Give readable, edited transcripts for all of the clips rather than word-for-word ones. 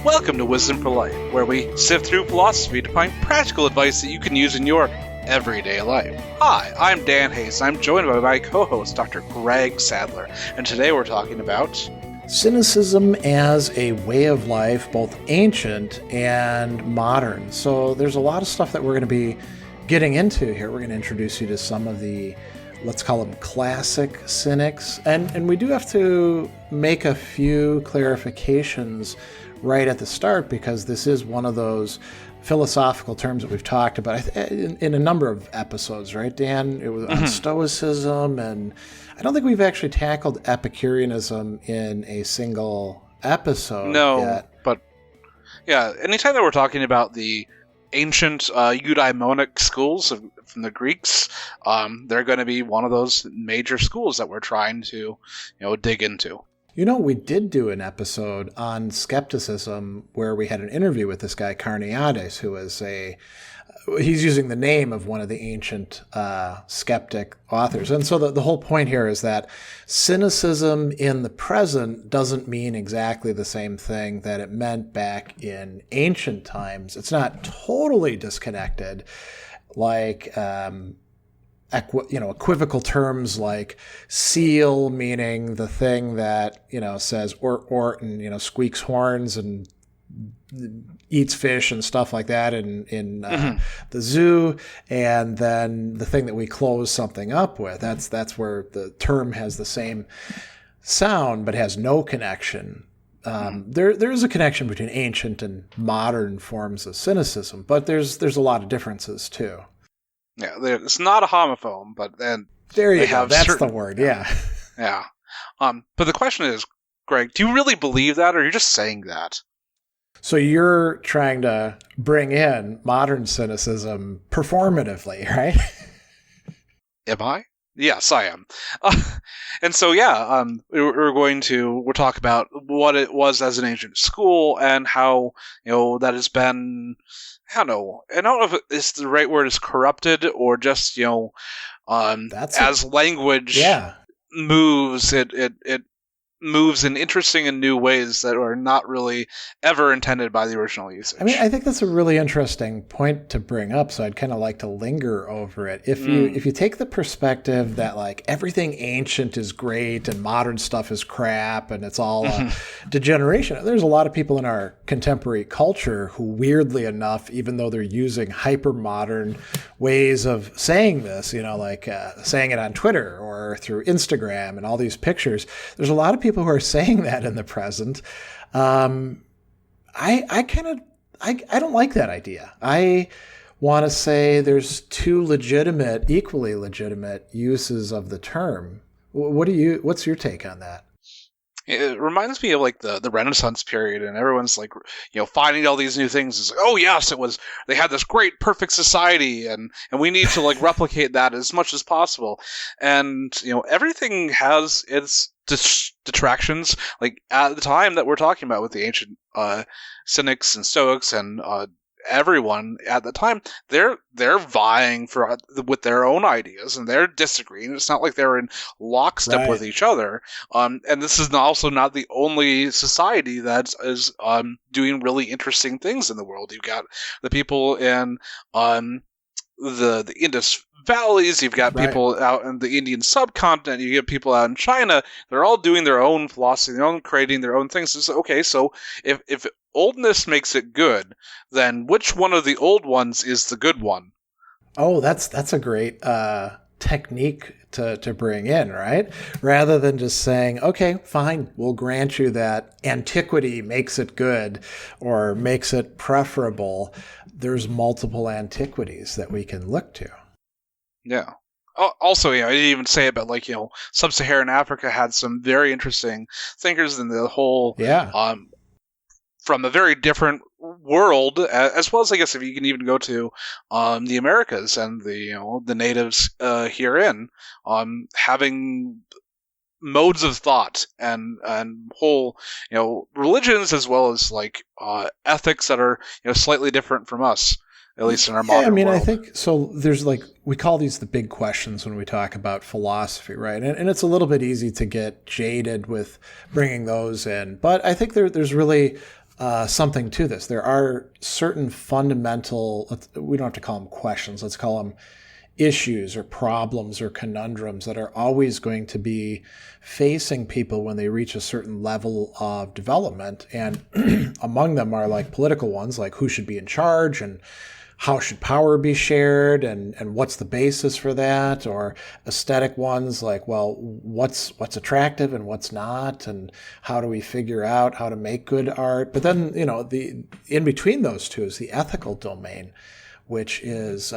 Welcome to Wisdom for Life, where we sift through philosophy to find practical advice that you can use in your everyday life. Hi, I'm Dan Hayes, and I'm joined by my co-host, Dr. Greg Sadler, and today we're talking about cynicism as a way of life, both ancient and modern. So there's a lot of stuff that we're going to be getting into here. We're going to introduce you to some of the, let's call them classic cynics. And we do have to make a few clarifications right at the start, because this is one of those philosophical terms that we've talked about in a number of episodes, right, Dan? It was on Stoicism, and I don't think we've actually tackled Epicureanism in a single episode yet. But yeah, anytime that we're talking about the ancient eudaimonic schools from the Greeks, they're going to be one of those major schools that we're trying to, dig into. We did do an episode on skepticism where we had an interview with this guy, Carneades, who is he's using the name of one of the ancient skeptic authors. And so the whole point here is that cynicism in the present doesn't mean exactly the same thing that it meant back in ancient times. It's not totally disconnected, like equivocal terms like seal, meaning the thing that, says ort and, squeaks horns and eats fish and stuff like that in the zoo, and then the thing that we close something up with, that's where the term has the same sound but has no connection. There is a connection between ancient and modern forms of cynicism, but there's a lot of differences too. Yeah, it's not a homophone, but then there you go. That's the word. Yeah. Yeah. But the question is, Greg, do you really believe that, or are you just saying that? So you're trying to bring in modern cynicism performatively, right? Am I? Yes, I am. And so, we'll talk about what it was as an ancient school and how, that has been, I don't know if it's the right word, is corrupted, or just, as language moves, it moves in interesting and new ways that are not really ever intended by the original usage. I mean, I think that's a really interesting point to bring up, so I'd kind of like to linger over it. If you take the perspective that like everything ancient is great and modern stuff is crap and it's all degeneration, there's a lot of people in our contemporary culture who, weirdly enough, even though they're using hyper-modern ways of saying this, like saying it on Twitter or through Instagram and all these pictures, there's a lot of people who are saying that in the present. I don't like that idea. I want to say there's two equally legitimate uses of the term. What's your take on that? It reminds me of like the Renaissance period, and everyone's like, finding all these new things. It's like, oh yes, they had this great perfect society, and we need to like replicate that as much as possible. And everything has its detractions. Like at the time that we're talking about with the ancient Cynics and Stoics and everyone at the time, they're vying with their own ideas, and they're disagreeing. It's not like they're in lockstep with each other. And this is also not the only society that is doing really interesting things in the world. You've got the people in the Indus valleys. You've got people out in the Indian subcontinent. You get people out in China. They're all doing their own philosophy, creating their own things. So, okay, so if oldness makes it good, then which one of the old ones is the good one? Oh, that's a great technique to bring in, right? Rather than just saying, okay, fine, we'll grant you that antiquity makes it good or makes it preferable. There's multiple antiquities that we can look to. Yeah. Also, I didn't even say it, but like, sub-Saharan Africa had some very interesting thinkers in the whole, from a very different world, as well as, I guess, if you can even go to the Americas and the natives herein, having modes of thought and whole religions, as well as like ethics that are slightly different from us, at least in our modern world. I think so. There's we call these the big questions when we talk about philosophy, right? And it's a little bit easy to get jaded with bringing those in, but I think there's really something to this. There are certain fundamental, we don't have to call them questions, let's call them issues or problems or conundrums that are always going to be facing people when they reach a certain level of development. And among them are like political ones, like who should be in charge and how should power be shared and what's the basis for that, or aesthetic ones like, well, what's attractive and what's not, and how do we figure out how to make good art. But then, the in between those two is the ethical domain, which is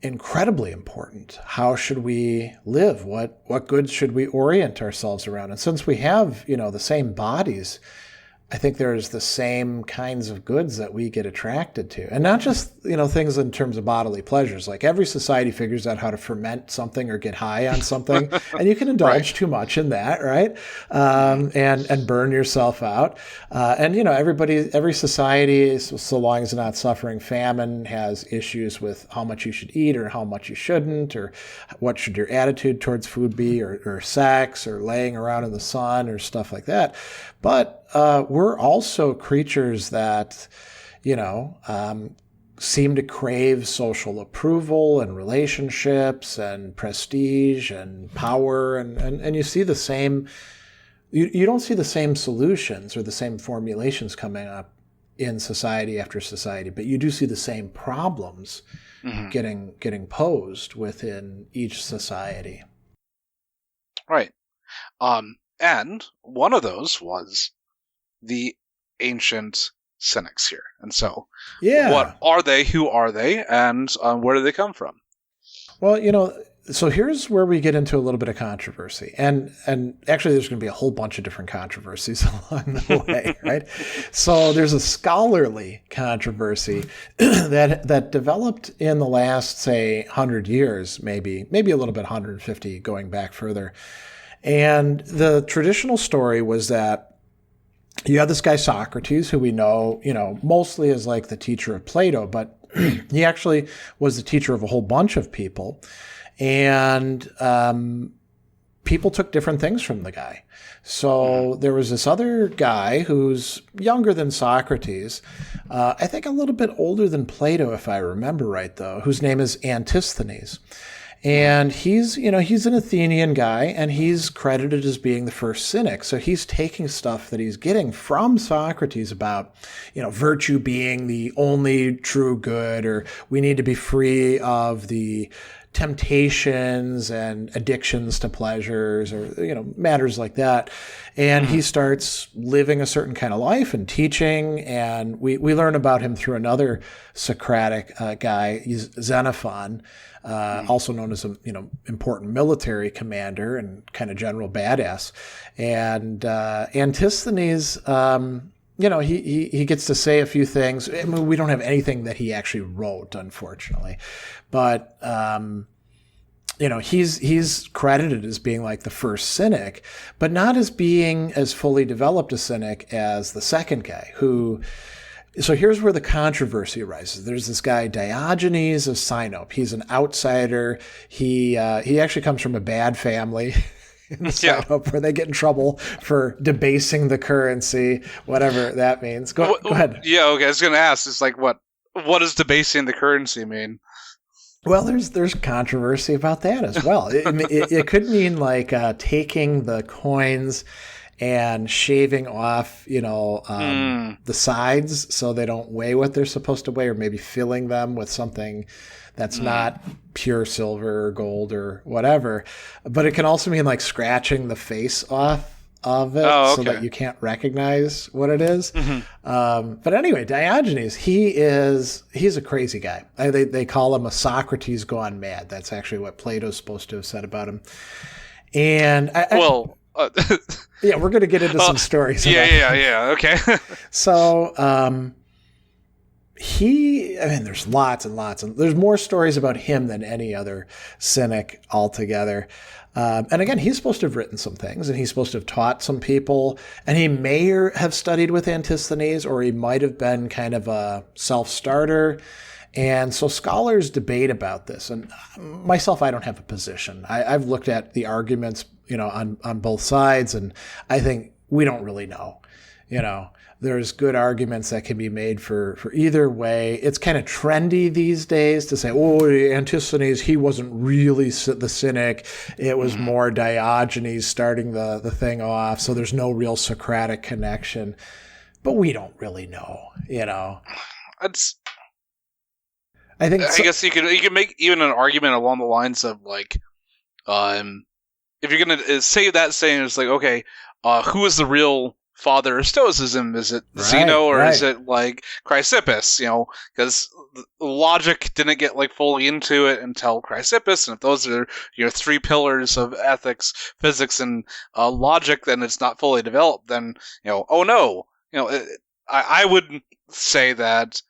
incredibly important. How should we live? What goods should we orient ourselves around? And since we have, the same bodies, I think there's the same kinds of goods that we get attracted to. And not just, things in terms of bodily pleasures. Like every society figures out how to ferment something or get high on something. And you can indulge too much in that, right? And burn yourself out. Every society, so long as it's not suffering famine, has issues with how much you should eat or how much you shouldn't, or what should your attitude towards food be, or sex, or laying around in the sun, or stuff like that. But we're also creatures that, seem to crave social approval and relationships and prestige and power. And you see the same, you don't see the same solutions or the same formulations coming up in society after society, but you do see the same problems getting posed within each society. Right. And one of those was the ancient cynics here. And so, what are they, who are they, and where do they come from? Well, so here's where we get into a little bit of controversy. And actually, there's going to be a whole bunch of different controversies along the way, right? So there's a scholarly controversy that developed in the last, say, 100 years, maybe a little bit, 150, going back further. And the traditional story was that you had this guy Socrates, who we know, mostly as like the teacher of Plato, but he actually was the teacher of a whole bunch of people. And people took different things from the guy. So there was this other guy who's younger than Socrates, I think a little bit older than Plato, if I remember right, though, whose name is Antisthenes. And he's an Athenian guy, and he's credited as being the first Cynic. So he's taking stuff that he's getting from Socrates about, virtue being the only true good, or we need to be free of the temptations and addictions to pleasures, or, matters like that. And he starts living a certain kind of life and teaching. And we learn about him through another Socratic guy, Xenophon, also known as important military commander and kind of general badass. And Antisthenes, he gets to say a few things. I mean, we don't have anything that he actually wrote, unfortunately, but he's credited as being like the first Cynic, but not as being as fully developed a Cynic as the second guy who. So here's where the controversy arises. There's this guy Diogenes of Sinope. He's an outsider. He actually comes from a bad family in Sinope, where they get in trouble for debasing the currency, whatever that means. Go ahead. Yeah, okay. I was going to ask. It's like what does debasing the currency mean? Well, there's controversy about that as well. It could mean like taking the coins and shaving off, the sides so they don't weigh what they're supposed to weigh, or maybe filling them with something that's not pure silver or gold or whatever. But it can also mean like scratching the face off of it so that you can't recognize what it is. But anyway, Diogenes, he's a crazy guy. They call him a Socrates gone mad. That's actually what Plato's supposed to have said about him. And yeah, we're going to get into some stories. Yeah. Okay. So, there's lots and lots, and there's more stories about him than any other Cynic altogether. And again, he's supposed to have written some things, and he's supposed to have taught some people, and he may have studied with Antisthenes, or he might have been kind of a self-starter. And so scholars debate about this. And myself, I don't have a position. I've looked at the arguments, on both sides, and I think we don't really know. there's good arguments that can be made for either way. It's kind of trendy these days to say, oh, Antisthenes, he wasn't really the cynic. It was more Diogenes starting the thing off. So there's no real Socratic connection. But we don't really know, you know. I guess you could make even an argument along the lines of like, if you're gonna say that saying, it's like, okay, who is the real father of Stoicism? Is it Zeno or is it like Chrysippus? You know, because logic didn't get like fully into it until Chrysippus, and if those are your three pillars of ethics, physics, and logic, then it's not fully developed. Then oh no, I would say that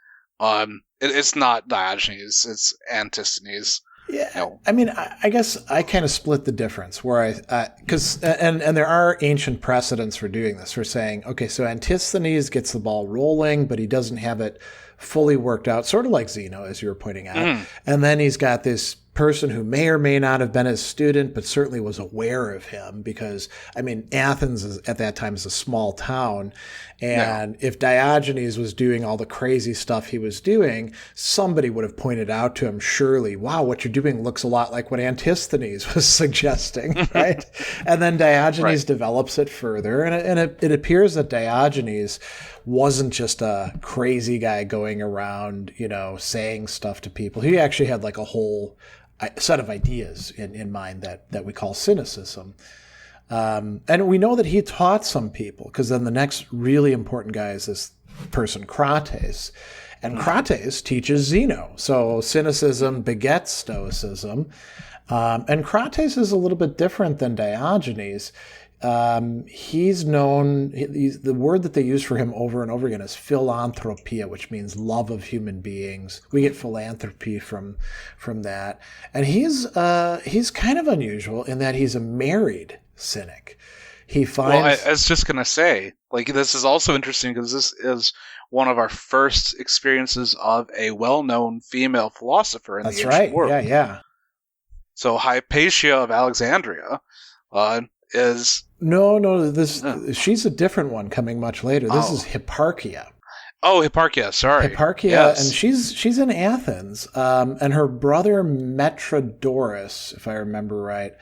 it's not Diogenes, it's Antisthenes. Yeah, I mean, I guess I kind of split the difference where because and there are ancient precedents for doing this. For saying, okay, so Antisthenes gets the ball rolling, but he doesn't have it fully worked out, sort of like Zeno, as you were pointing out. And then he's got this person who may or may not have been his student, but certainly was aware of him because, I mean, Athens at that time is a small town. And if Diogenes was doing all the crazy stuff he was doing, somebody would have pointed out to him, surely, wow, what you're doing looks a lot like what Antisthenes was suggesting, right? And then Diogenes develops it further. And it appears that Diogenes wasn't just a crazy guy going around, saying stuff to people. He actually had like a whole set of ideas in mind that we call cynicism. And we know that he taught some people, because then the next really important guy is this person, Crates. And Crates teaches Zeno. So cynicism begets Stoicism. And Crates is a little bit different than Diogenes. He's known, the word that they use for him over and over again is philanthropia, which means love of human beings. We get philanthropy from that. And he's kind of unusual in that he's a married cynic. He finds... Well, I was just going to say, like, this is also interesting because this is one of our first experiences of a well-known female philosopher in the ancient world. Yeah. So Hypatia of Alexandria is... No, she's a different one coming much later. This is Hipparchia. Oh, Hipparchia, sorry. Hipparchia, yes. And she's in Athens, and her brother Metrodorus, if I remember right.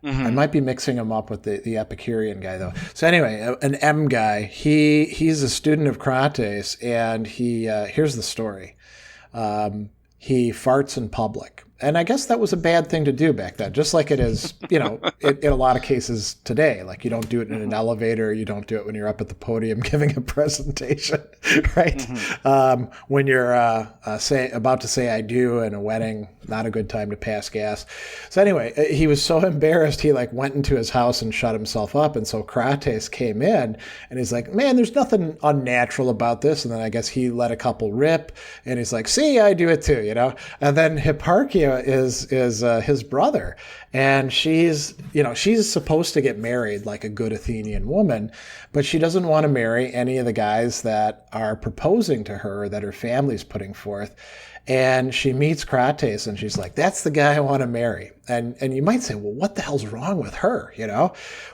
I might be mixing him up with the Epicurean guy, though. So anyway, an M guy, he's a student of Crates, and here's the story. He farts in public. And I guess that was a bad thing to do back then, just like it is, in a lot of cases today. Like, you don't do it in an elevator, you don't do it when you're up at the podium giving a presentation, right? When you're about to say I do in a wedding, not a good time to pass gas. So anyway, he was so embarrassed, he went into his house and shut himself up. And so Crates came in, and he's like, man, there's nothing unnatural about this. And then I guess he let a couple rip, and he's like, see, I do it too, And then Hipparchia is his brother, and she's supposed to get married like a good Athenian woman, but she doesn't want to marry any of the guys that are proposing to her that her family's putting forth. And she meets Crates, and she's like, that's the guy I want to marry. And you might say, well, what the hell's wrong with her?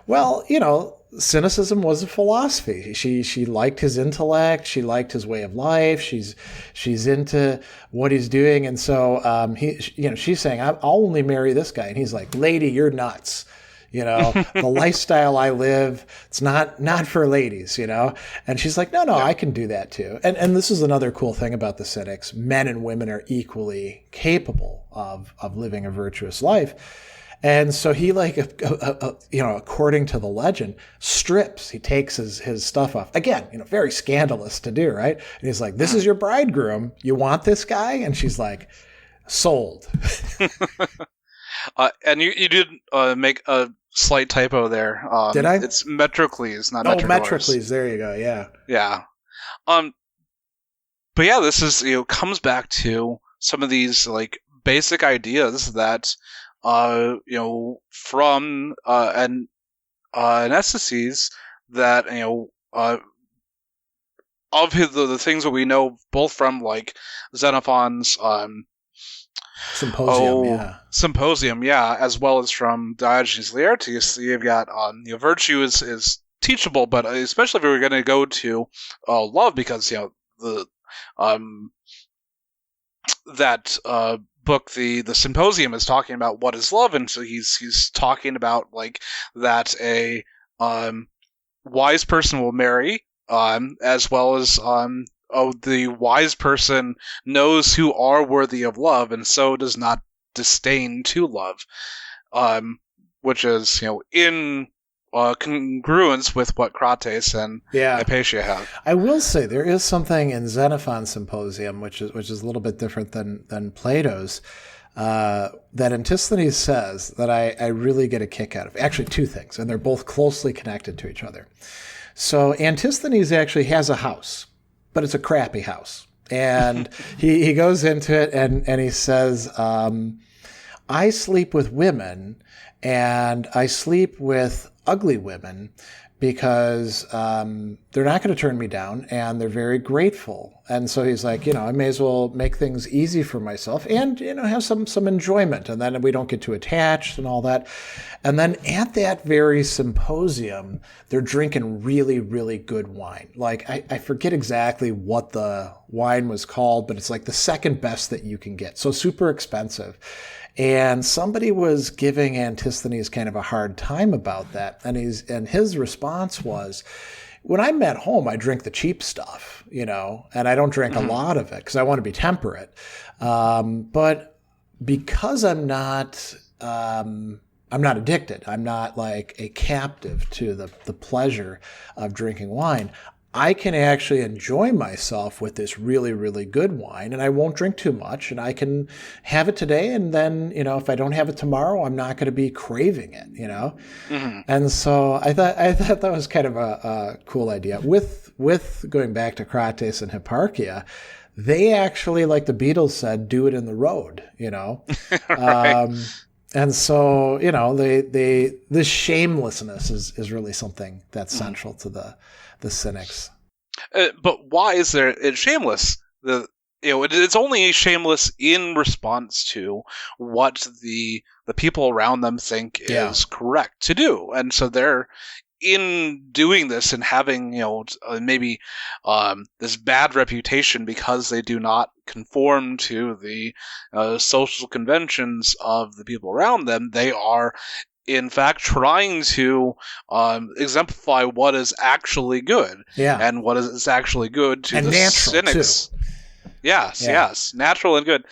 Well, cynicism was a philosophy. She liked his intellect. She liked his way of life. She's into what he's doing. And so she's saying, I'll only marry this guy. And he's like, lady, you're nuts. The lifestyle I live, it's not for ladies, And she's like, no, I can do that too. And this is another cool thing about the Cynics. Men and women are equally capable of living a virtuous life. And so he, according to the legend, strips. He takes his stuff off. Again, very scandalous to do, right? And he's like, this is your bridegroom. You want this guy? And she's like, sold. And you did make a slight typo there. Did I? It's Metrocles, not Metrodorus. Metrocles. There you go. Yeah. Yeah. But yeah, this is comes back to some of these basic ideas that from Anestises that of the things that we know both from Xenophon's Symposium, as well as from Diogenes Laertius. You've got virtue is teachable, but especially if we're going to go to love, because the that book, the Symposium, is talking about what is love, and so he's talking about like that a wise person will marry, as well as the wise person knows who are worthy of love, and so does not disdain to love, which is in congruence with what Crates and Hypatia have. I will say there is something in Xenophon's Symposium, which is a little bit different than Plato's, that Antisthenes says that I really get a kick out of. Actually, two things, and they're both closely connected to each other. So Antisthenes actually has a house, but it's a crappy house. And he goes into it and he says, I sleep with women, and I sleep with ugly women because they're not going to turn me down, and they're very grateful. And so he's like, I may as well make things easy for myself and, have some enjoyment. And then we don't get too attached and all that. And then at that very symposium, they're drinking really, really good wine. Like, I forget exactly what the wine was called, but it's like the second best that you can get. So super expensive. And somebody was giving Antisthenes kind of a hard time about that. And his response was, when I'm at home, I drink the cheap stuff, and I don't drink a lot of it because I want to be temperate. But because I'm not addicted, I'm not like a captive to the pleasure of drinking wine, I can actually enjoy myself with this really, really good wine, and I won't drink too much, and I can have it today, and then, if I don't have it tomorrow, I'm not going to be craving it, And so I thought that was kind of a cool idea. With going back to Crates and Hipparchia, they actually, like the Beatles said, do it in the road, Right. And so, this shamelessness is really something that's central to the Cynics. But why is it's shameless? It's only shameless in response to what the people around them think is correct to do, and so they're in doing this and having maybe this bad reputation because they do not conform to the social conventions of the people around them. They are in fact trying to exemplify what is actually good, and what is actually good to and the Cynics. Too. Yes, natural and good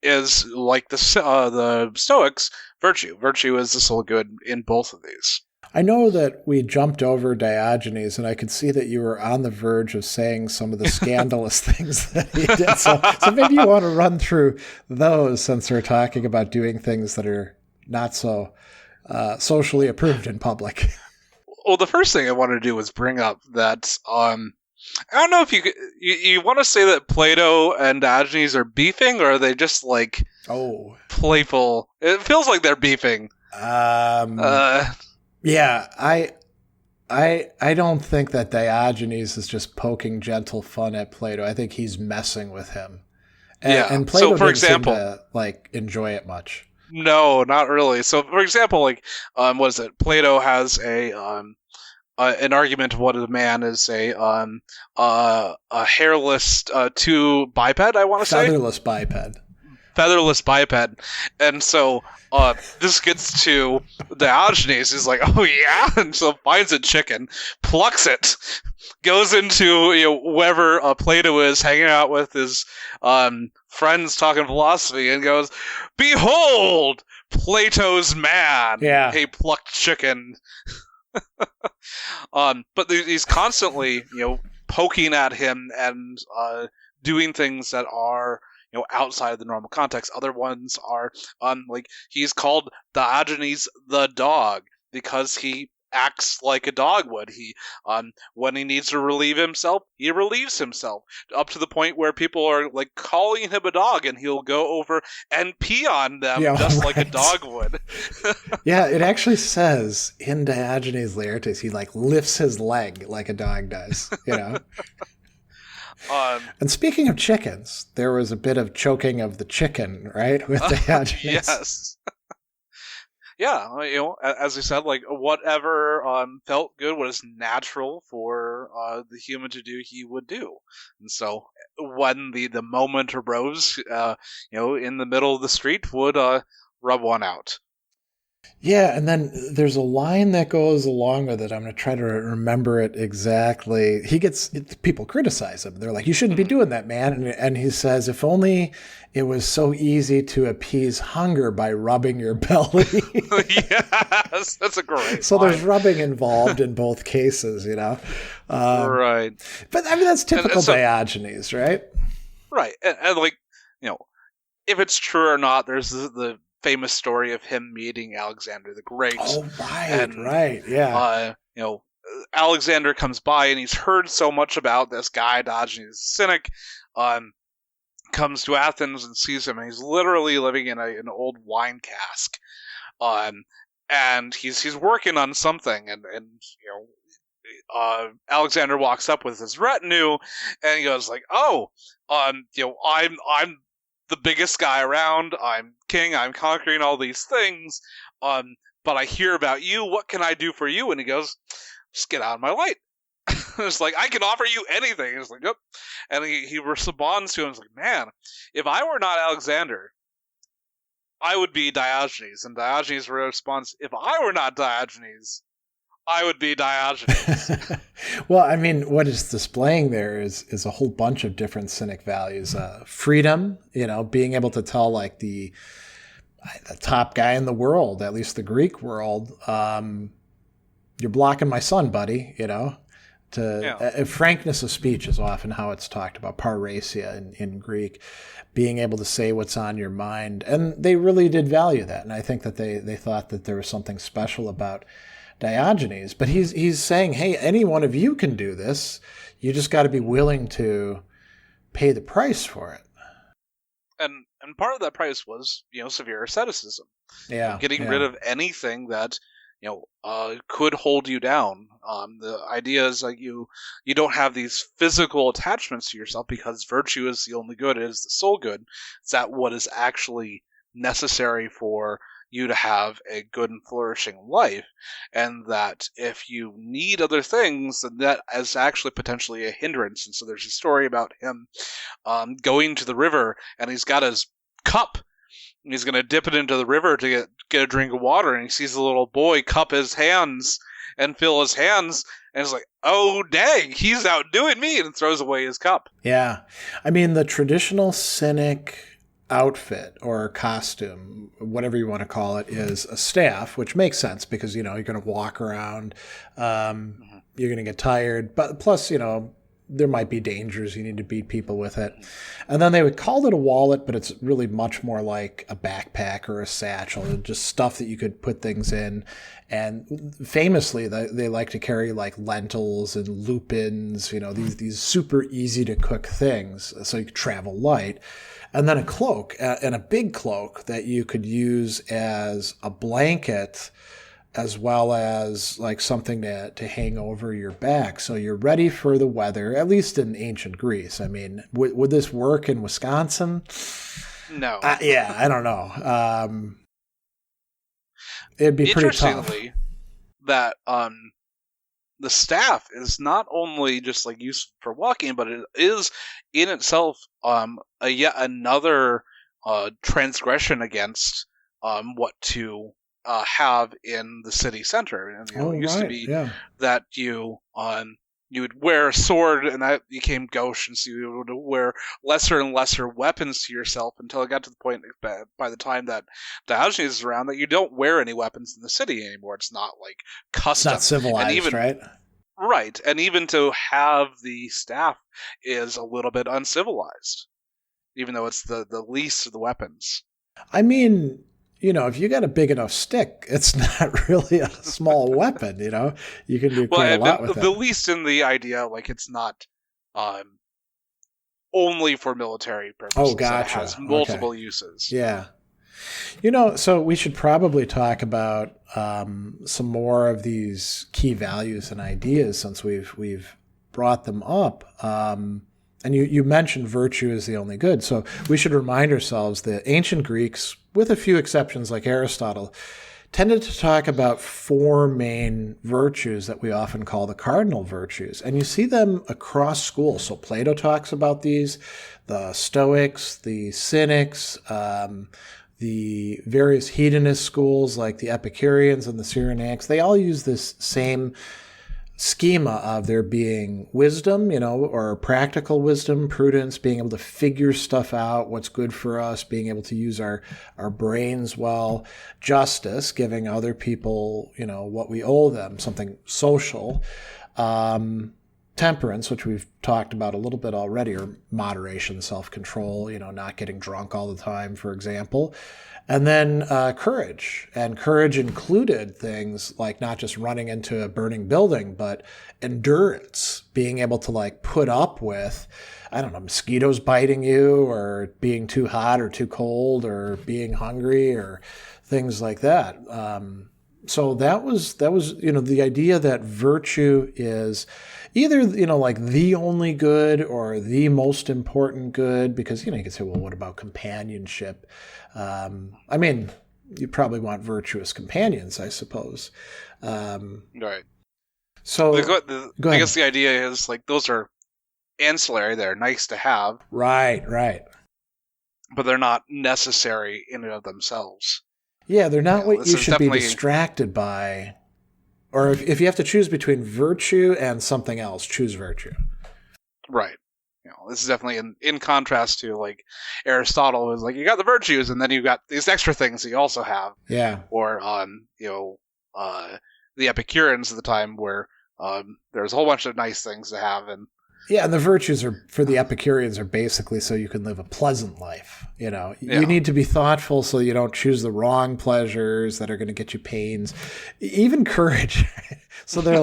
is like the Stoics. Virtue is the sole good in both of these. I know that we jumped over Diogenes, and I could see that you were on the verge of saying some of the scandalous things that he did. So maybe you want to run through those, since we're talking about doing things that are not so socially approved in public. Well, the first thing I wanted to do was bring up that I don't know if you want to say that Plato and Diogenes are beefing, or are they just like playful? It feels like they're beefing. Yeah, I don't think that Diogenes is just poking gentle fun at Plato. I think he's messing with him. And Plato so for didn't example, seem to enjoy it much. No, not really. So for example, what is it? Plato has an argument of what a man is, a hairless biped, I want to say. Featherless biped. And so this gets to Diogenes. He's like, oh yeah? And so finds a chicken, plucks it, goes into wherever Plato is hanging out with his friends talking philosophy, and goes, behold, Plato's man, a plucked chicken. But he's constantly, poking at him and doing things that are outside of the normal context. Other ones are he's called Diogenes the dog because he acts like a dog would. He when he needs to relieve himself, he relieves himself, up to the point where people are calling him a dog, and he'll go over and pee on them like a dog would. Yeah, it actually says in Diogenes Laertes he lifts his leg like a dog does, And speaking of chickens, there was a bit of choking of the chicken, right, with Diogenes. Yes. yeah, as I said, like whatever felt good, what is natural for the human to do, he would do. And so when the moment arose, in the middle of the street, would rub one out. Yeah, and then there's a line that goes along with it. I'm going to try to remember it exactly. People criticize him. They're like, "You shouldn't be doing that, man." And he says, "If only it was so easy to appease hunger by rubbing your belly." Yes, that's a great So line. there's rubbing involved in both cases, Right. But I mean, that's typical Diogenes, right? Right, and like, if it's true or not, there's the famous story of him meeting Alexander the Great. Oh, right, yeah. Alexander comes by and he's heard so much about this guy, Diogenes the Cynic, comes to Athens and sees him, and he's literally living in an old wine cask. And he's working on something, and Alexander walks up with his retinue, and he goes like, "Oh, I'm the biggest guy around. I'm king. I'm conquering all these things. But I hear about you. What can I do for you?" And he goes, "Just get out of my light." It's like, "I can offer you anything." It's like, "Yep." And he responds to him. It's like, "Man, if I were not Alexander, I would be Diogenes." And Diogenes responds, "If I were not Diogenes, I would be Diogenes." Well, I mean, what is displaying there is a whole bunch of different Cynic values. Freedom, being able to tell like the top guy in the world, at least the Greek world, "You're blocking my sun, buddy," frankness of speech is often how it's talked about, parrhesia in Greek, being able to say what's on your mind. And they really did value that. And I think that they thought that there was something special about Diogenes. But he's saying, hey, any one of you can do this. You just got to be willing to pay the price for it. And part of that price was, severe asceticism. Yeah. Getting rid of anything that could hold you down. The idea is like you don't have these physical attachments to yourself because virtue is the only good. It is the sole good. It's that what is actually necessary for you to have a good and flourishing life, and that if you need other things, then that is actually potentially a hindrance. And so there's a story about him going to the river, and he's got his cup. He's going to dip it into the river to get a drink of water, and he sees the little boy cup his hands and fill his hands, and he's like, "Oh, dang, he's outdoing me," and throws away his cup. Yeah. I mean, the traditional Cynic outfit or costume, whatever you want to call it, is a staff, which makes sense because, you're going to walk around, you're going to get tired, but plus, there might be dangers. You need to beat people with it. And then they would call it a wallet, but it's really much more like a backpack or a satchel, just stuff that you could put things in. And famously, they like to carry like lentils and lupins, these super easy to cook things so you could travel light. And then a cloak, and a big cloak that you could use as a blanket as well as like something to hang over your back. So you're ready for the weather, at least in ancient Greece. I mean, would this work in Wisconsin? No. I don't know. It'd be pretty tough. Interestingly, that the staff is not only just like used for walking, but it is in itself yet another transgression against what to have in the city center. And, it used to be that you would wear a sword, and that became gauche, and so you would wear lesser and lesser weapons to yourself until it got to the point by the time that Diogenes is around that you don't wear any weapons in the city anymore. It's not like custom. It's not civilized, right? Right, and even to have the staff is a little bit uncivilized, even though it's the least of the weapons. I mean, if you got a big enough stick, it's not really a small weapon, You can do quite a lot with it. The least in the idea, like it's not only for military purposes. Oh, gotcha. It has multiple uses. Yeah. So we should probably talk about some more of these key values and ideas since we've brought them up. And you mentioned virtue is the only good. So we should remind ourselves that ancient Greeks, with a few exceptions like Aristotle, tended to talk about four main virtues that we often call the cardinal virtues. And you see them across schools. So Plato talks about these, the Stoics, the Cynics, the various hedonist schools like the Epicureans and the Cyrenaics. They all use this same schema of there being wisdom, or practical wisdom, prudence, being able to figure stuff out, what's good for us, being able to use our brains well, justice, giving other people, what we owe them, something social, temperance, which we've talked about a little bit already, or moderation, self-control, not getting drunk all the time, for example. And then courage. And courage included things like not just running into a burning building, but endurance, being able to put up with, mosquitoes biting you, or being too hot or too cold, or being hungry, or things like that. So that was the idea that virtue is either, the only good or the most important good, because, you can say, well, what about companionship? You probably want virtuous companions, I suppose. Right. So go ahead. I guess the idea is those are ancillary. They're nice to have. Right. But they're not necessary in and of themselves. Yeah, they're not what you should be distracted by. Or if you have to choose between virtue and something else, choose virtue. Right. This is definitely in contrast to Aristotle, who's you got the virtues and then you got these extra things that you also have. Yeah. Or the Epicureans at the time, where there's a whole bunch of nice things to have, and and the virtues for the Epicureans are basically so you can live a pleasant life. You need to be thoughtful so you don't choose the wrong pleasures that are going to get you pains. Even courage. So they're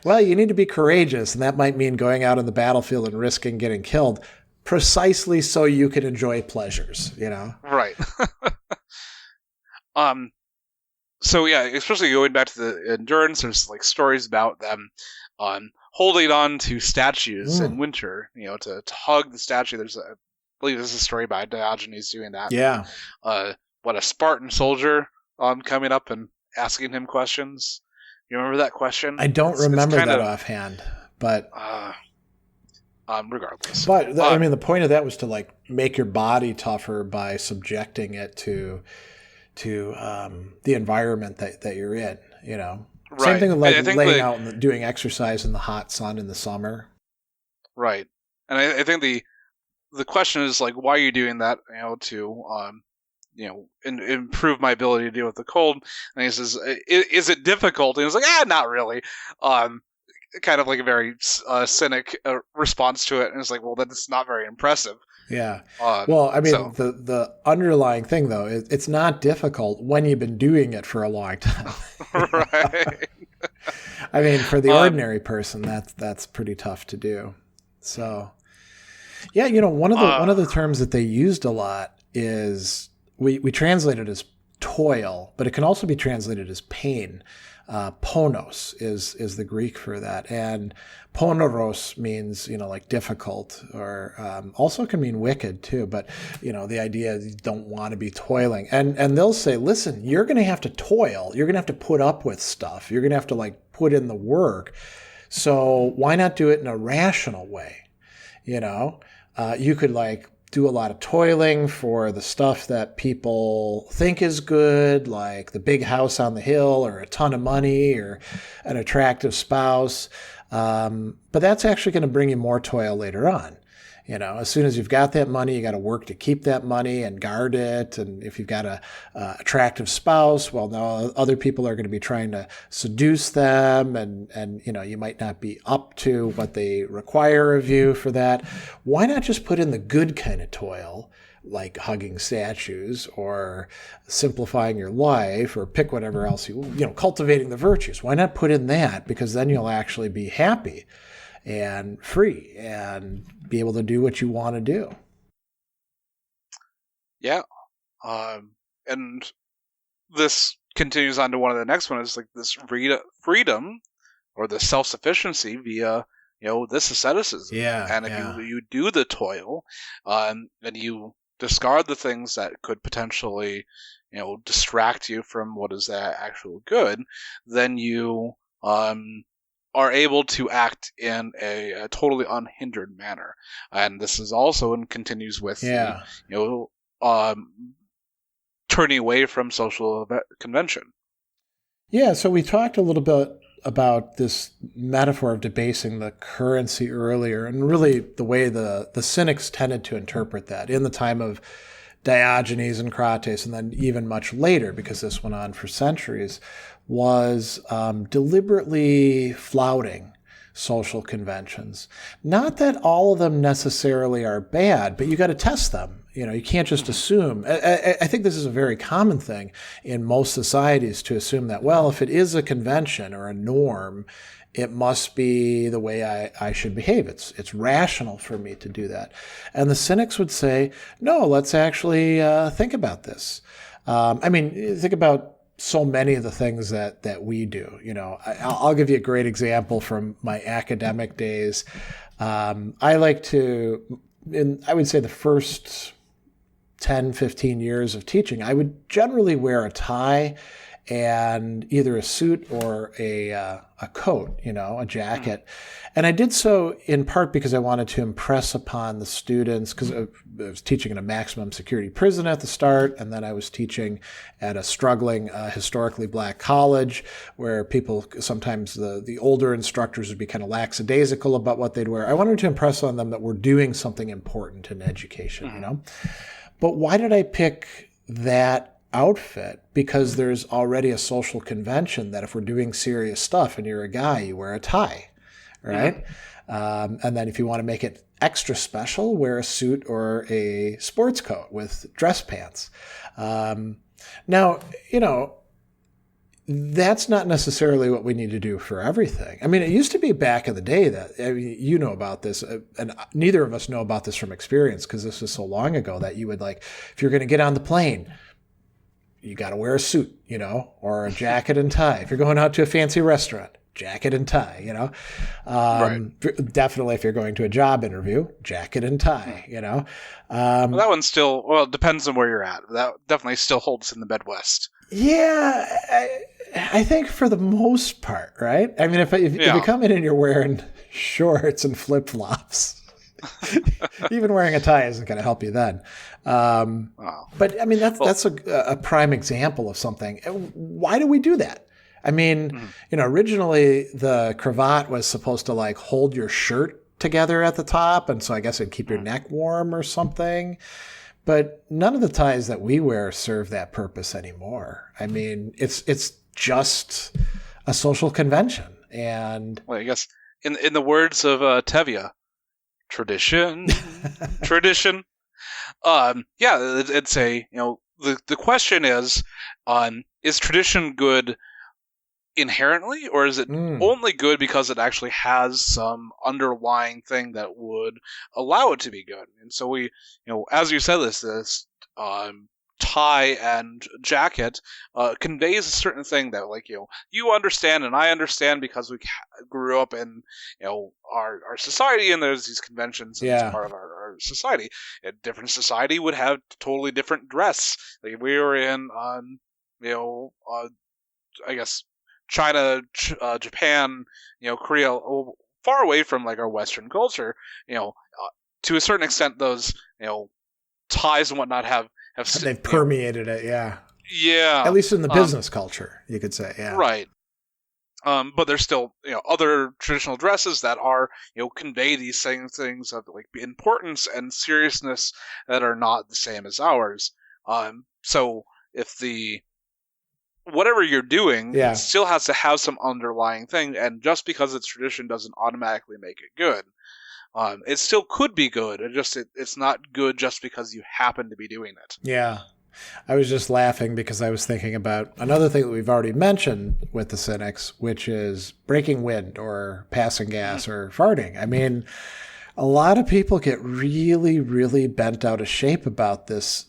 well, you need to be courageous, and that might mean going out on the battlefield and risking getting killed, precisely so you can enjoy pleasures. Right. So yeah, especially going back to the endurance, there's stories about them holding on to statues in winter, to hug the statue. I believe there's a story about Diogenes doing that. Yeah. A Spartan soldier coming up and asking him questions. You remember that question? I don't remember that offhand, but regardless. But the point of that was to make your body tougher by subjecting it to the environment that you're in. Right. Same thing with laying out and doing exercise in the hot sun in the summer. Right. And I think the question is why are you doing that? To improve my ability to deal with the cold. And he says, is it difficult? And he's not really. Kind of a very cynic response to it. And it's well, that's not very impressive. Yeah. The underlying thing, though, is it's not difficult when you've been doing it for a long time. Right. For the ordinary person, that's pretty tough to do. So, yeah, one of the terms that they used a lot is we translate it as toil, but it can also be translated as pain. Ponos is the Greek for that, and poneros means difficult, or also can mean wicked too. But the idea is you don't want to be toiling, and they'll say, listen, you're going to have to toil, you're going to have to put up with stuff, you're going to have to put in the work. So why not do it in a rational way? You could do a lot of toiling for the stuff that people think is good, like the big house on the hill, or a ton of money, or an attractive spouse. But that's actually going to bring you more toil later on. As soon as you've got that money, you got to work to keep that money and guard it. And if you've got a attractive spouse, well, now other people are going to be trying to seduce them, and you might not be up to what they require of you for that. Why not just put in the good kind of toil, like hugging statues or simplifying your life, or pick whatever else cultivating the virtues? Why not put in that? Because then you'll actually be happy and free and be able to do what you want to do. Yeah. And this continues on to one of the next one, is this freedom or the self-sufficiency via, this asceticism. Yeah. And if you do the toil, and you discard the things that could potentially, distract you from what is that actual good, then you are able to act in a totally unhindered manner. And this is also and continues with turning away from social convention. Yeah, so we talked a little bit about this metaphor of debasing the currency earlier, and really the way the Cynics tended to interpret that in the time of Diogenes and Crates, and then even much later, because this went on for centuries, was deliberately flouting social conventions. Not that all of them necessarily are bad, but you got to test them. You can't just assume. I think this is a very common thing in most societies to assume that, well, if it is a convention or a norm, it must be the way I should behave. It's rational for me to do that. And the Cynics would say, no, let's actually think about this. Think about so many of the things that we do. I'll give you a great example from my academic days. I like to, I would say the first 10, 15 years of teaching, I would generally wear a tie and either a suit or a coat, a jacket. And I did so in part because I wanted to impress upon the students, because I was teaching in a maximum security prison at the start, and then I was teaching at a struggling historically black college where people, sometimes the older instructors would be kind of lackadaisical about what they'd wear. I wanted to impress on them that we're doing something important in education, But why did I pick that outfit? Because there's already a social convention that if we're doing serious stuff and you're a guy, you wear a tie, right? And then if you want to make it extra special, wear a suit or a sports coat with dress pants. Now, that's not necessarily what we need to do for everything. It used to be back in the day that, you know about this, and neither of us know about this from experience because this was so long ago, that you would if you're going to get on the plane, you got to wear a suit, or a jacket and tie. If you're going out to a fancy restaurant, jacket and tie, Right. Definitely if you're going to a job interview, jacket and tie, Well, that one still, it depends on where you're at. That definitely still holds in the Midwest. Yeah, I think for the most part, right? If you come in and you're wearing shorts and flip-flops, even wearing a tie isn't going to help you then. But that's a prime example of something. Why do we do that? Originally the cravat was supposed to hold your shirt together at the top, and so I guess it'd keep your neck warm or something. But none of the ties that we wear serve that purpose anymore. It's just a social convention. And I guess in the words of Tevye, tradition. It's the question is tradition good inherently, or is it only good because it actually has some underlying thing that would allow it to be good? And so we, as you said, this tie and jacket conveys a certain thing that, you understand and I understand because we grew up in, our society, and there's these conventions and it's part of our society. A different society would have totally different dress. If we were in, I guess, China, Japan, Korea, far away from our Western culture, to a certain extent, those ties and whatnot have they've permeated it, yeah. At least in the business culture, you could say, yeah. Right. But there's still other traditional dresses that are convey these same things of importance and seriousness that are not the same as ours. So if whatever you're doing, it still has to have some underlying thing, and just because it's tradition doesn't automatically make it good. It still could be good. It's not good just because you happen to be doing it. Yeah. I was just laughing because I was thinking about another thing that we've already mentioned with the Cynics, which is breaking wind or passing gas or farting. A lot of people get really, really bent out of shape about this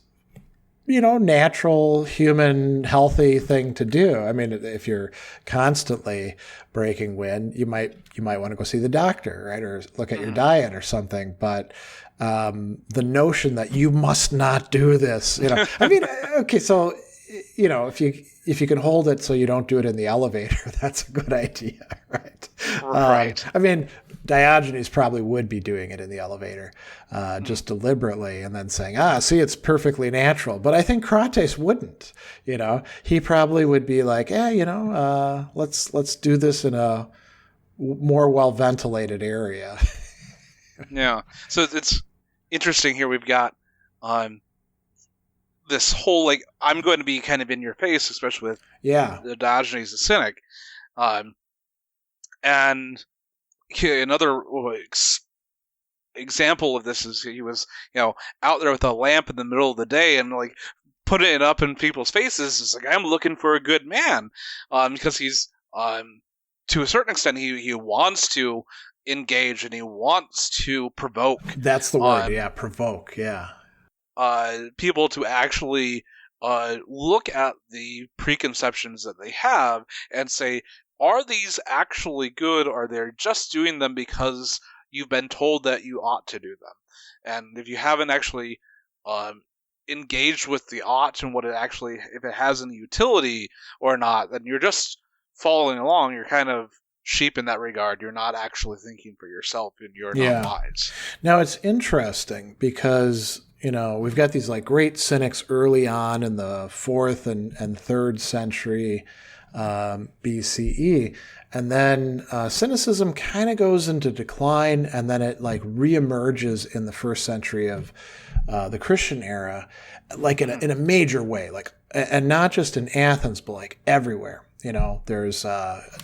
natural, human, healthy thing to do. If you're constantly breaking wind, you might want to go see the doctor, right? Or look at your diet or something. But the notion that you must not do this, okay, so if you can hold it so you don't do it in the elevator, that's a good idea, right? Right. I mean, Diogenes probably would be doing it in the elevator, just deliberately, and then saying, see, it's perfectly natural. But I think Crates wouldn't. He probably would be like, let's do this in a more well-ventilated area. Yeah. So it's interesting here. We've got this whole, like, I'm going to be kind of in your face, especially with the Diogenes the Cynic. And another example of this is he was, out there with a lamp in the middle of the day and, like, putting it up in people's faces. It's like, I'm looking for a good man. Because he's, to a certain extent, he wants to engage and he wants to provoke. That's the word, provoke, yeah. People to actually look at the preconceptions that they have and say, are these actually good, or they're just doing them because you've been told that you ought to do them? And if you haven't actually engaged with the ought and what it actually, if it has any utility or not, then you're just following along. You're kind of sheep in that regard. You're not actually thinking for yourself, and you're not wise. Now, it's interesting because we've got these like great cynics early on in the 4th and 3rd century BCE, and then cynicism kind of goes into decline, and then it like reemerges in the 1st century of the Christian era, like in a major way, like, and not just in Athens, but like everywhere. There's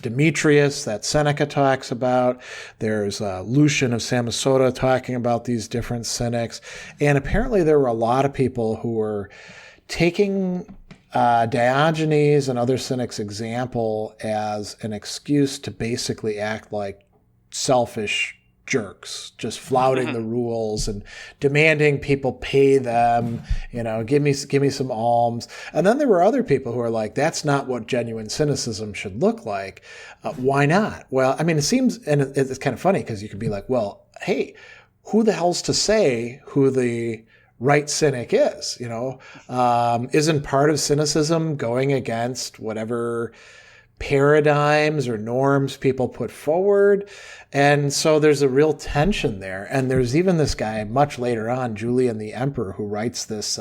Demetrius that Seneca talks about. There's Lucian of Samosata talking about these different cynics. And apparently there were a lot of people who were taking Diogenes and other cynics' example as an excuse to basically act like selfish jerks, just flouting the rules and demanding people pay them, give me some alms. And then there were other people who are like, that's not what genuine cynicism should look like. Why not? Well, I mean, it seems, and it's kind of funny because you could be like, well, hey, who the hell's to say who the right cynic is? Isn't part of cynicism going against whatever paradigms or norms people put forward? And so there's a real tension there. And there's even this guy much later on, Julian the Emperor, who writes this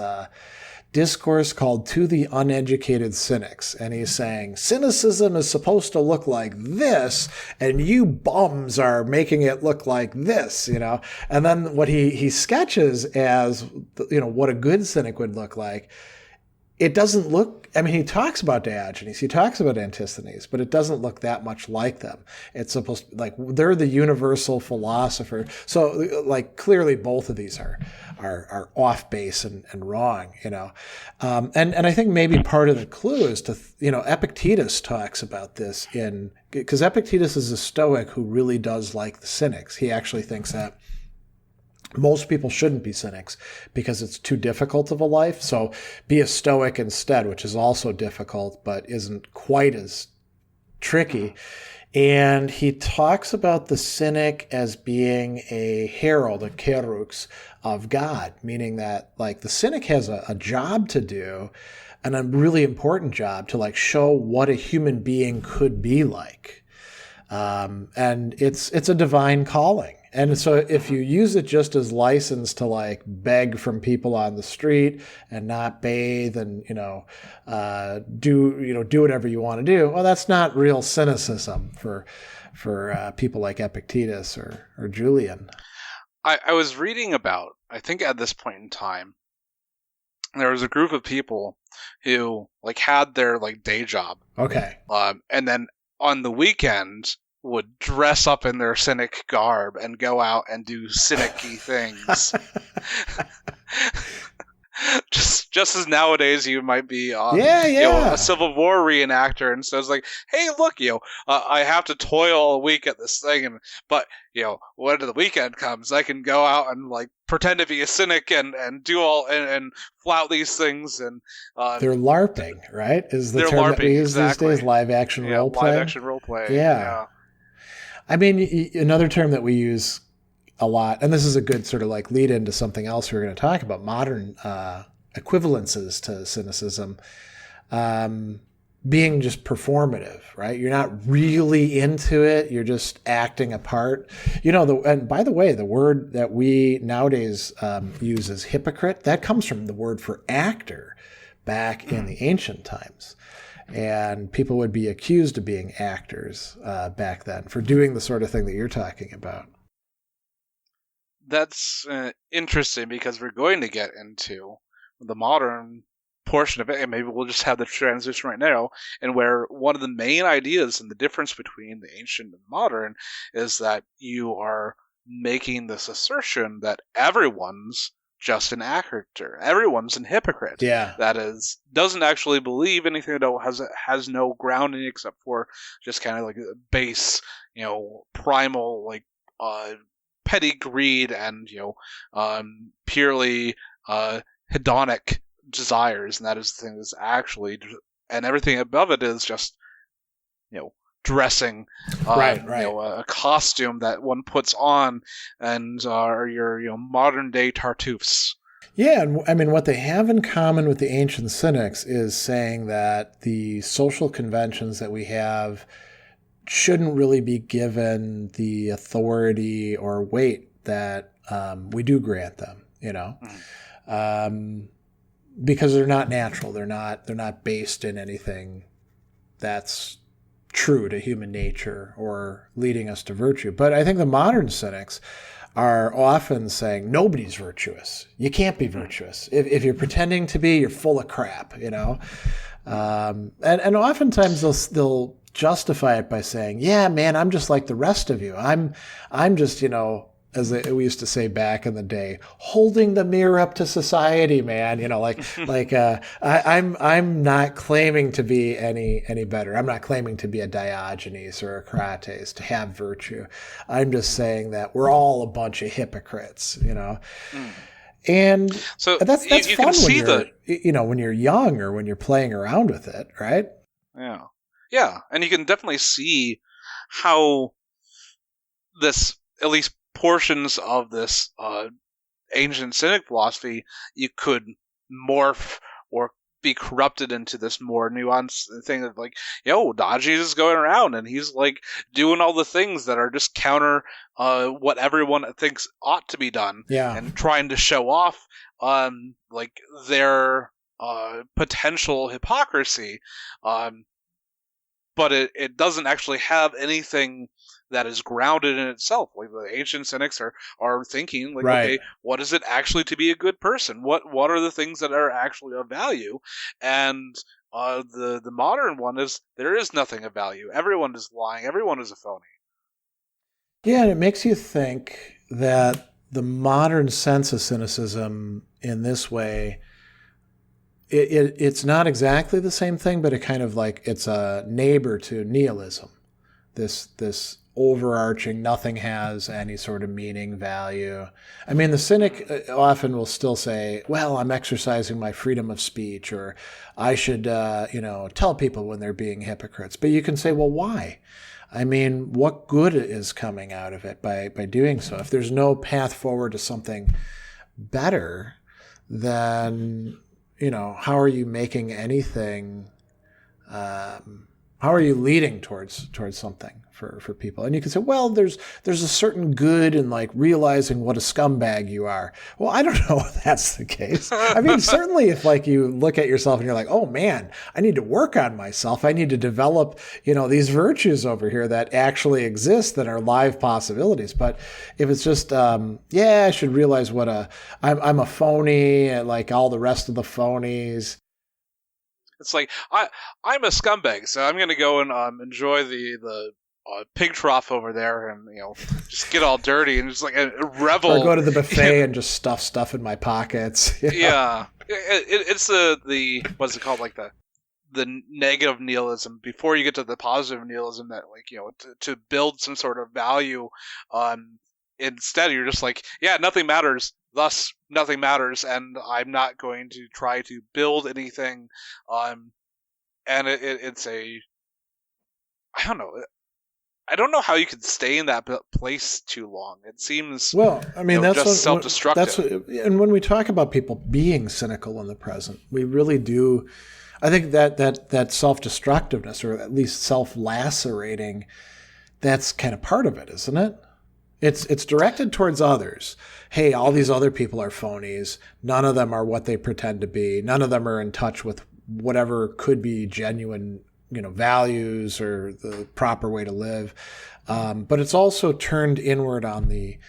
discourse called To the Uneducated Cynics. And he's saying, cynicism is supposed to look like this, and you bums are making it look like this, And then what he sketches as, what a good cynic would look like, it doesn't look, I mean, he talks about Diogenes, he talks about Antisthenes, but it doesn't look that much like them. It's supposed to, like, they're the universal philosopher. So, like, clearly both of these are off base and wrong, And I think maybe part of the clue is to, Epictetus talks about this because Epictetus is a Stoic who really does like the Cynics. He actually thinks that most people shouldn't be cynics because it's too difficult of a life. So be a Stoic instead, which is also difficult, but isn't quite as tricky. And he talks about the cynic as being a herald, a kerux of God, meaning that like the cynic has a job to do, and a really important job to like show what a human being could be like. And it's a divine calling. And so if you use it just as license to like beg from people on the street and not bathe and, do whatever you want to do, well, that's not real cynicism for people like Epictetus or Julian. I was reading about, I think at this point in time, there was a group of people who like had their like day job. Okay. And then on the weekend would dress up in their cynic garb and go out and do cynic-y things. just as nowadays you might be a Civil War reenactor, and so it's like, hey, look, I have to toil all week at this thing, but when the weekend comes, I can go out and like pretend to be a cynic and do all and flout these things. And they're LARPing, right? Is the term that we use these days? Live action role play. Live action role play. Yeah. I mean, another term that we use a lot, and this is a good sort of like lead into something else we're going to talk about, modern equivalences to cynicism. being just performative, right? You're not really into it. You're just acting a part. And by the way, the word that we nowadays use as hypocrite, that comes from the word for actor back in the ancient times. And people would be accused of being actors back then for doing the sort of thing that you're talking about. That's interesting, because we're going to get into the modern portion of it, and maybe we'll just have the transition right now, and where one of the main ideas and the difference between the ancient and the modern is that you are making this assertion that everyone's just an actor, everyone's an hypocrite. Yeah. That is, doesn't actually believe anything that has no grounding except for just kind of like a base, primal, like petty greed and purely hedonic desires, and that is the thing that's actually, and everything above it is just dressing, right. A costume that one puts on, and are your modern day Tartuffes. Yeah, and I mean, what they have in common with the ancient Cynics is saying that the social conventions that we have shouldn't really be given the authority or weight that we do grant them, because they're not natural. They're not based in anything that's true to human nature or leading us to virtue. But I think the modern Cynics are often saying nobody's virtuous. You can't be virtuous. If you're pretending to be, you're full of crap, And oftentimes they'll justify it by saying, yeah, man, I'm just like the rest of you. I'm just, as we used to say back in the day, holding the mirror up to society, man. I'm not claiming to be any better. I'm not claiming to be a Diogenes or a Crates, to have virtue. I'm just saying that we're all a bunch of hypocrites, And so that's you fun can see when you're young or when you're playing around with it, right? Yeah. Yeah, and you can definitely see how this, at least portions of this ancient Cynic philosophy, you could morph or be corrupted into this more nuanced thing of like, Diogenes is going around and he's like doing all the things that are just counter what everyone thinks ought to be done, and trying to show off like their potential hypocrisy. But it doesn't actually have anything that is grounded in itself. Like the ancient Cynics are thinking, like, right. Okay, what is it actually to be a good person? What are the things that are actually of value? And the modern one is, there is nothing of value. Everyone is lying. Everyone is a phony. Yeah, and it makes you think that the modern sense of cynicism in this way, it's not exactly the same thing, but it kind of like, it's a neighbor to nihilism. This overarching, nothing has any sort of meaning, value. I mean, the Cynic often will still say, well, I'm exercising my freedom of speech, or I should, tell people when they're being hypocrites. But you can say, well, why? I mean, what good is coming out of it by doing so? If there's no path forward to something better, then how are you making anything? How are you leading towards something for people? And you can say, well, there's a certain good in like realizing what a scumbag you are. Well, I don't know if that's the case. I mean, certainly if like you look at yourself and you're like, oh man, I need to work on myself. I need to develop, these virtues over here that actually exist, that are live possibilities. But if it's just, I should realize I'm a phony, like all the rest of the phonies. It's like, I'm a scumbag, so I'm going to go and enjoy the pig trough over there, and just get all dirty and just like revel, or go to the buffet and just stuff stuff in my pockets. Yeah, it's the what's it called, like the negative nihilism before you get to the positive nihilism, that like to build some sort of value. Instead, you're just like, nothing matters. Thus, nothing matters, and I'm not going to try to build anything. And it's a, I don't know. I don't know how you could stay in that place too long. It seems well. I mean, that's just self-destructive. And when we talk about people being cynical in the present, we really do. I think that self-destructiveness, or at least self-lacerating, that's kind of part of it, isn't it? It's directed towards others. Hey, all these other people are phonies. None of them are what they pretend to be. None of them are in touch with whatever could be genuine, values or the proper way to live. But it's also turned inward on the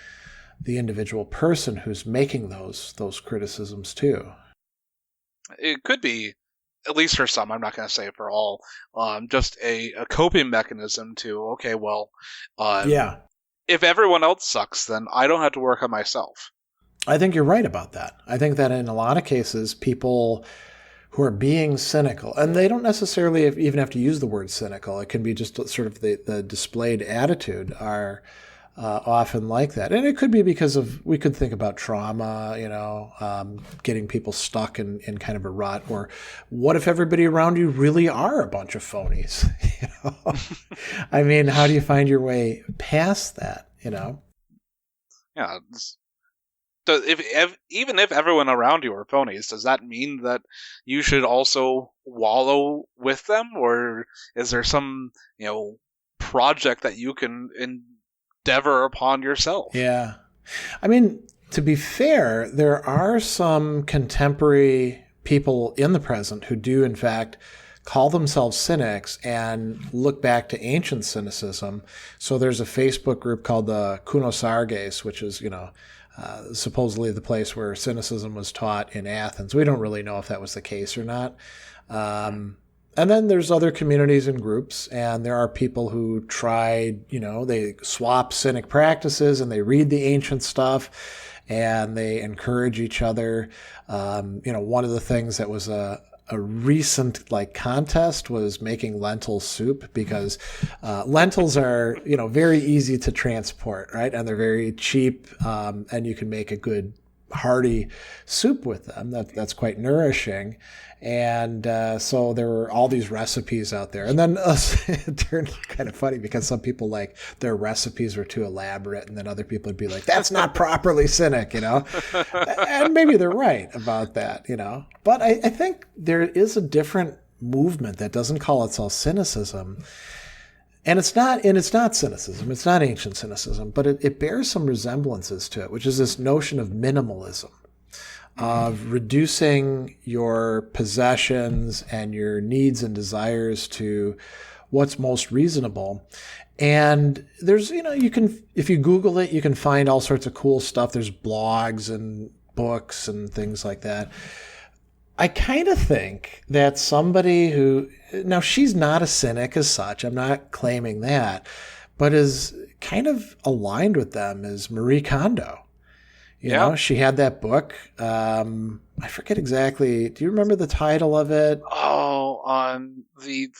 individual person who's making those criticisms too. It could be, at least for some, I'm not going to say for all, just a coping mechanism to, okay, well, if everyone else sucks, then I don't have to work on myself. I think you're right about that. I think that in a lot of cases, people who are being cynical, and they don't necessarily even have to use the word cynical, it can be just sort of the displayed attitude, are often like that. And it could be because we could think about trauma, getting people stuck in kind of a rut, or what if everybody around you really are a bunch of phonies? I mean, how do you find your way past that, Yeah. So even if everyone around you are phonies, does that mean that you should also wallow with them? Or is there some, project that you can endeavor upon yourself? Yeah. I mean, to be fair, there are some contemporary people in the present who do, in fact, call themselves cynics and look back to ancient cynicism. So there's a Facebook group called the Kunosarges, which is, supposedly the place where cynicism was taught in Athens. We don't really know if that was the case or not. And then there's other communities and groups, and there are people who tried, they swap cynic practices and they read the ancient stuff and they encourage each other. One of the things that was a recent contest was making lentil soup, because lentils are very easy to transport, right? And they're very cheap, and you can make a good hearty soup with them. That's quite nourishing. And so there were all these recipes out there. And then it turned kind of funny because some people their recipes were too elaborate, and then other people would be like, that's not properly cynic, And maybe they're right about that, But I think there is a different movement that doesn't call itself cynicism. And it's not cynicism. It's not ancient cynicism, but it bears some resemblances to it, which is this notion of minimalism, of reducing your possessions and your needs and desires to what's most reasonable. And there's, if you Google it, you can find all sorts of cool stuff. There's blogs and books and things like that. I kind of think that somebody who, now she's not a cynic as such, I'm not claiming that, but is kind of aligned with them is Marie Kondo. You know, she had that book. I forget exactly. Do you remember the title of it? Oh, on the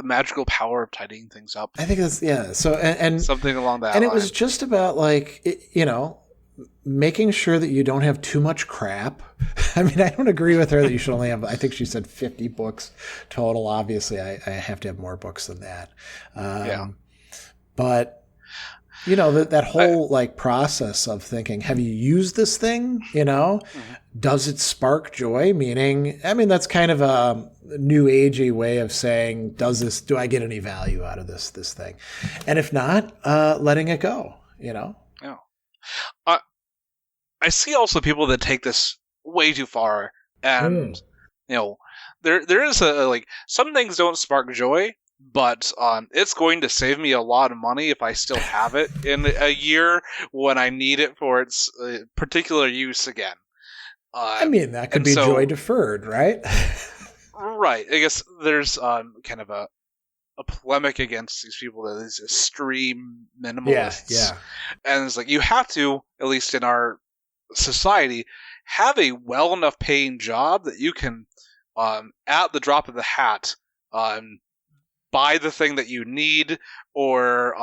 magical power of tidying things up. I think that's, So, and something along that line. And it was just about making sure that you don't have too much crap. I mean, I don't agree with her that you should only have, I think she said 50 books total. Obviously, I have to have more books than that. But, that whole process of thinking, have you used this thing? Does it spark joy? Meaning, I mean, that's kind of a new agey way of saying, do I get any value out of this thing? And if not, letting it go, Yeah. I see also people that take this way too far, and there is some things don't spark joy, but it's going to save me a lot of money if I still have it in a year when I need it for its particular use again. I mean, that could be joy deferred, right? Right. I guess there's kind of a polemic against these people, that these extreme minimalists. Yeah. And it's you have to, at least in our society, have a well enough paying job that you can, at the drop of the hat, buy the thing that you need, or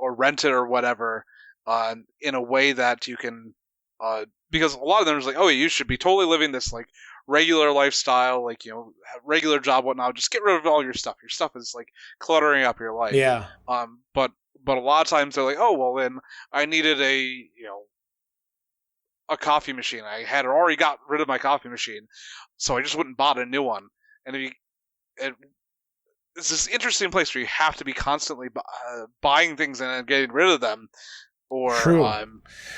rent it or whatever, in a way that you can, because a lot of them is you should be totally living this regular lifestyle, regular job, whatnot. Just get rid of all your stuff. Your stuff is cluttering up your life. Yeah. But But a lot of times they're like, oh, well, then I needed a coffee machine. I had already got rid of my coffee machine, so I just went and bought a new one. And it's this interesting place where you have to be constantly buying things and then getting rid of them, or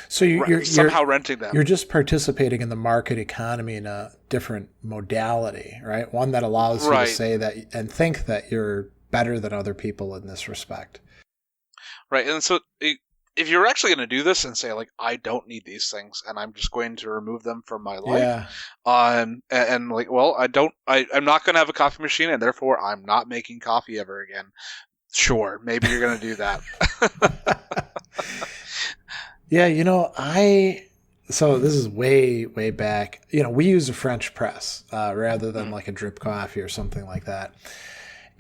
so you're somehow renting them. You're just participating in the market economy in a different modality, right? One that allows you to say that and think that you're better than other people in this respect. Right. And so if you're actually going to do this and say, like, I don't need these things and I'm just going to remove them from my life, and like, well, I'm not going to have a coffee machine and therefore I'm not making coffee ever again. Sure, maybe you're going to do that. Yeah, so this is way, way back. We use a French press rather than like a drip coffee or something like that.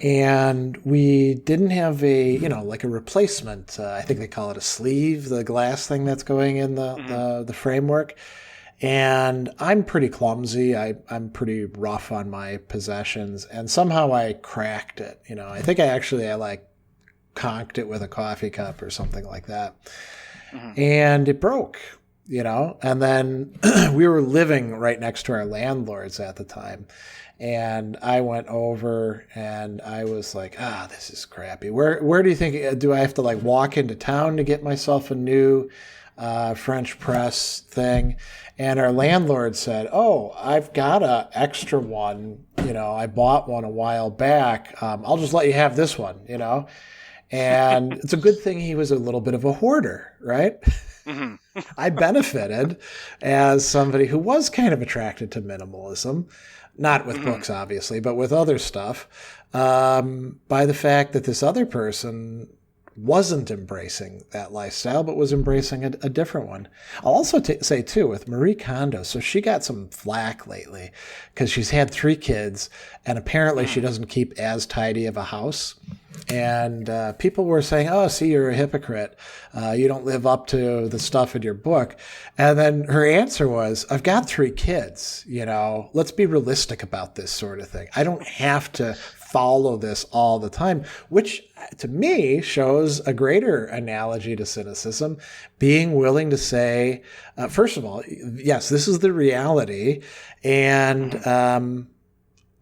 And we didn't have like a replacement. I think they call it a sleeve, the glass thing that's going in the framework. And I'm pretty clumsy. I'm pretty rough on my possessions. And somehow I cracked it. I think I like conked it with a coffee cup or something like that. Mm-hmm. And it broke, and then we were living right next to our landlords at the time. And I went over and I was like, this is crappy. Where do you think, do I have to like walk into town to get myself a new French press thing? And our landlord said, I've got a extra one. I bought one a while back. I'll just let you have this one, And it's a good thing he was a little bit of a hoarder, right? Mm-hmm. I benefited as somebody who was kind of attracted to minimalism. Not with books, obviously, but with other stuff, by the fact that this other person wasn't embracing that lifestyle, but was embracing a different one. I'll also say, too, with Marie Kondo, so she got some flack lately because she's had 3 kids, and apparently she doesn't keep as tidy of a house. And people were saying, see, you're a hypocrite. You don't live up to the stuff in your book. And then her answer was, I've got 3 kids. Let's be realistic about this sort of thing. I don't have to follow this all the time, which to me shows a greater analogy to cynicism, being willing to say, first of all, yes, this is the reality. And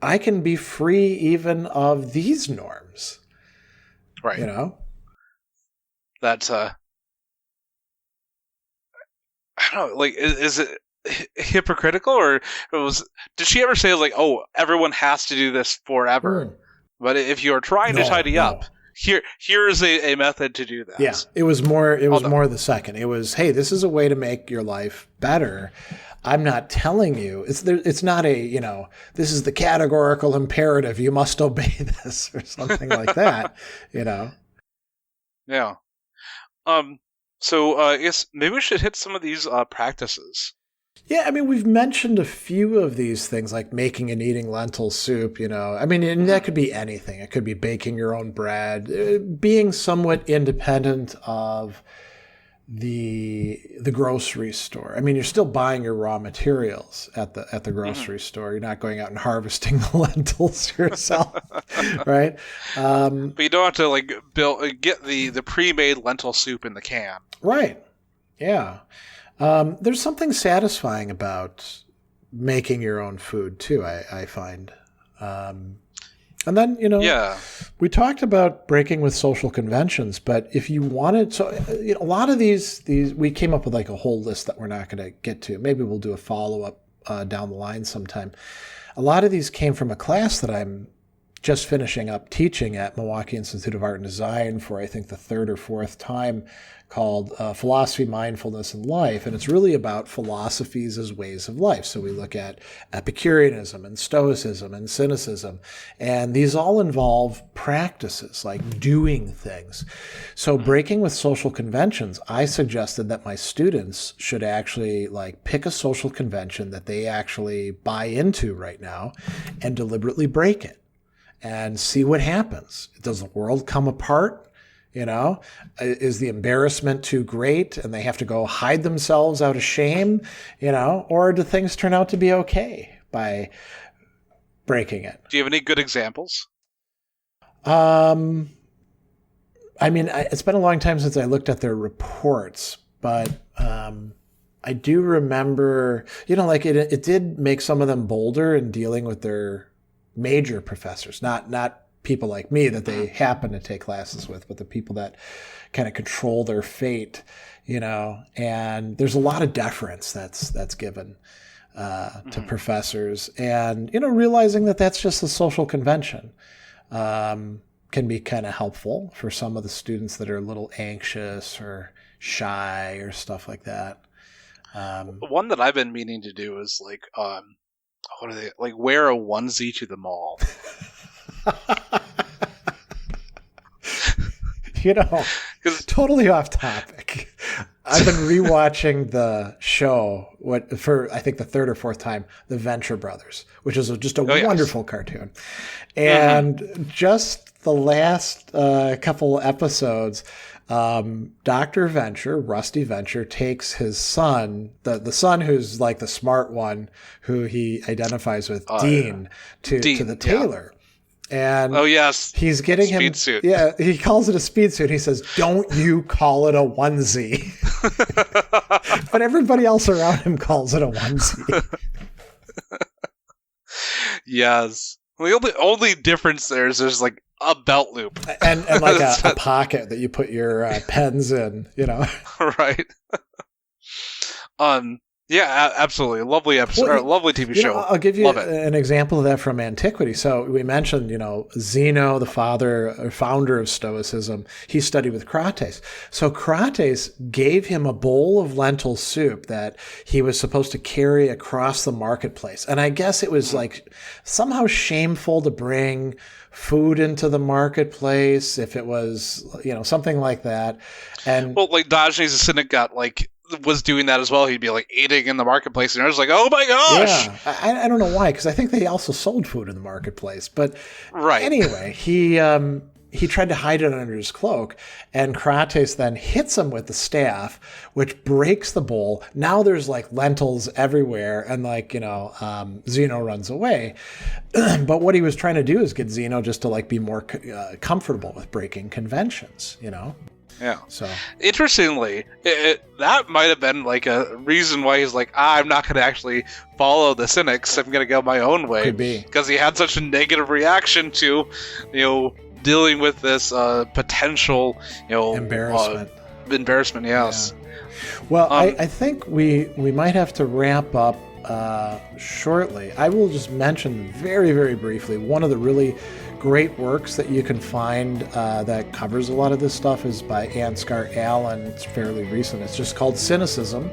I can be free even of these norms. Right. That's I don't know, like, is it hypocritical, or did she ever say like, everyone has to do this forever? But if you're trying to tidy up, here's a method to do that. Yeah, it was more the second. It was, hey, this is a way to make your life better. I'm not telling you. It's not this is the categorical imperative. You must obey this or something like that. Yeah. So I guess maybe we should hit some of these practices. Yeah, I mean, we've mentioned a few of these things, like making and eating lentil soup, and that could be anything. It could be baking your own bread, being somewhat independent of the grocery store. I mean, you're still buying your raw materials at the grocery store. You're not going out and harvesting the lentils yourself, right? But you don't have to get the pre-made lentil soup in the can. Right. Yeah. There's something satisfying about making your own food too, I find. And then, we talked about breaking with social conventions, but if you wanted, a lot of these, we came up with like a whole list that we're not going to get to. Maybe we'll do a follow-up down the line sometime. A lot of these came from a class that I'm just finishing up teaching at Milwaukee Institute of Art and Design for, I think, the 3rd or 4th time, called Philosophy, Mindfulness, and Life. And it's really about philosophies as ways of life. So we look at Epicureanism and Stoicism and Cynicism. And these all involve practices, like doing things. So breaking with social conventions, I suggested that my students should actually pick a social convention that they actually buy into right now and deliberately break it and see what happens. Does the world come apart? Is the embarrassment too great and they have to go hide themselves out of shame, or do things turn out to be okay by breaking it? Do you have any good examples? I mean, it's been a long time since I looked at their reports, but I do remember, like it did make some of them bolder in dealing with their major professors, not people like me that they happen to take classes with, but the people that kind of control their fate, and there's a lot of deference that's given to professors, and, realizing that that's just a social convention can be kind of helpful for some of the students that are a little anxious or shy or stuff like that. One that I've been meaning to do is what are they, wear a onesie to the mall. Totally off topic. I've been rewatching the show for I think the third or fourth time, The Venture Brothers, which is just a wonderful cartoon. And just the last couple episodes, Dr. Venture, Rusty Venture, takes his son, the son who's like the smart one, who he identifies with, Dean, to the tailor. And he's getting him speed suit. Yeah, he calls it a speed suit. He says, "Don't you call it a onesie?" But everybody else around him calls it a onesie. Yes. The only difference there is there's like a belt loop and like a pocket that you put your pens in, Right. Yeah, absolutely. Lovely episode, lovely TV show. I'll give you an example of that from antiquity. So we mentioned, Zeno, the founder of Stoicism, he studied with Crates. So Crates gave him a bowl of lentil soup that he was supposed to carry across the marketplace. And I guess it was like somehow shameful to bring food into the marketplace if it was, something like that. And Diogenes the Cynic was doing that as well. He'd be eating in the marketplace, and I was like, "Oh my gosh!" Yeah, I don't know why, because I think they also sold food in the marketplace. But anyway, he tried to hide it under his cloak, and Crates then hits him with the staff, which breaks the bowl. Now there's lentils everywhere, and Zeno runs away. But what he was trying to do is get Zeno just to be more comfortable with breaking conventions, Yeah. So interestingly, that might have been a reason why he's I'm not going to actually follow the Cynics. I'm going to go my own way. Could be because he had such a negative reaction to, dealing with this potential, embarrassment. Embarrassment, yes. Yeah. Well, I think we might have to wrap up shortly. I will just mention very, very briefly one of the really great works that you can find that covers a lot of this stuff is by Ansgar Allen. It's fairly recent. It's just called Cynicism,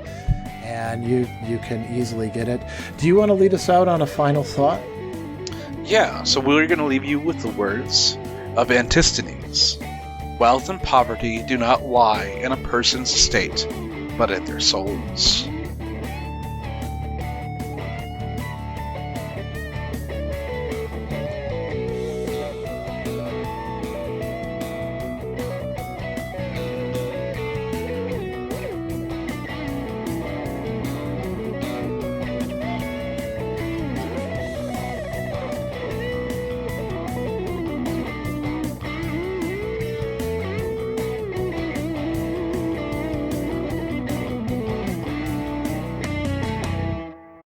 and you can easily get it. Do you want to lead us out on a final thought? Yeah, so we're going to leave you with the words of Antisthenes. Wealth and poverty do not lie in a person's estate, but in their souls.